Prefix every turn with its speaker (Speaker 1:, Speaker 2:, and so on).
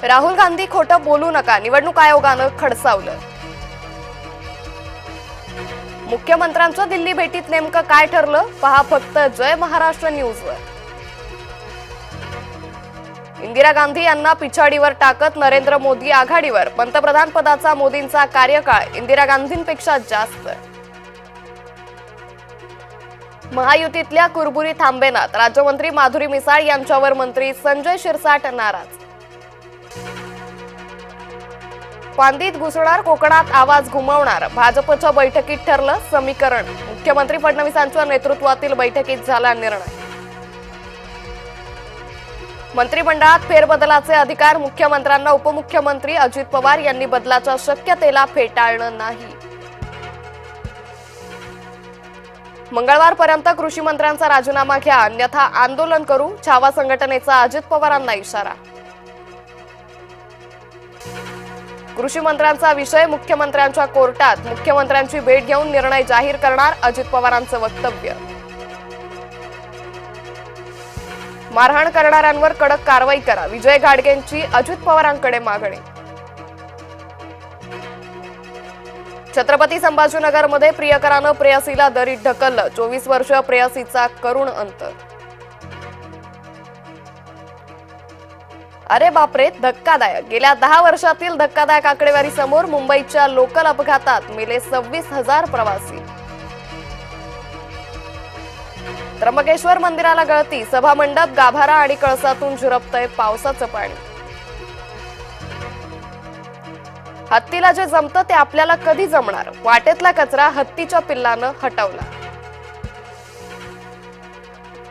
Speaker 1: राहुल गांधी खोटं बोलू नका, निवडणूक आयोगानं खडसावलं. मुख्यमंत्र्यांच्या दिल्ली भेटीत नेमकं काय ठरलं, पहा फक्त जय महाराष्ट्र न्यूजवर. इंदिरा गांधी यांना पिछाडीवर टाकत नरेंद्र मोदी आघाडीवर, पंतप्रधान पदाचा मोदींचा कार्यकाळ इंदिरा गांधींपेक्षा जास्त. महायुतीतल्या कुरबुरी थांबेनात, राज्यमंत्री माधुरी मिसाळ यांच्यावर मंत्री संजय शिरसाट नाराज. फांदीत घुसणार, कोकणात आवाज घुमवणार, भाजपच्या बैठकीत ठरलं समीकरण. मुख्यमंत्री फडणवीसांच्या नेतृत्वातील बैठकीत झाला निर्णय. मंत्रिमंडळात फेरबदलाचे अधिकार, मुख्यमंत्र्यांना उपमुख्यमंत्री अजित पवार यांनी बदलाच्या शक्यतेला फेटाळलं नाही. मंगळवारपर्यंत कृषी मंत्र्यांचा राजीनामा घ्या, अन्यथा आंदोलन करू, छावा संघटनेचा अजित पवारांना इशारा. कृषी मंत्र्यांचा विषय मुख्यमंत्र्यांच्या कोर्टात, मुख्यमंत्र्यांची भेट घेऊन निर्णय जाहीर करणार, अजित पवारांचं वक्तव्य. मारहाण करणाऱ्यांवर कडक कारवाई करा, विजय घाडगेंची अजित पवारांकडे मागणी. छत्रपती संभाजीनगरमध्ये प्रियकरानं प्रेयसीला दरीत ढकललं, 24 वर्षीय प्रेयसीचा करुण अंत. अरे बापरे, धक्कादायक. गेल्या 10 वर्षातील धक्कादायक आकडेवारी समोर. मुंबईच्या लोकल अपघातात मेले 26,000 प्रवासी. त्र्यंबकेश्वर मंदिराला गळती, सभामंडप, गाभारा आणि कळसातून झिरपतंय पावसाचं पाणी. हत्तीला जे जमतं ते आपल्याला कधी जमणार, वाटेतला कचरा हत्तीच्या पिल्लानं हटवला.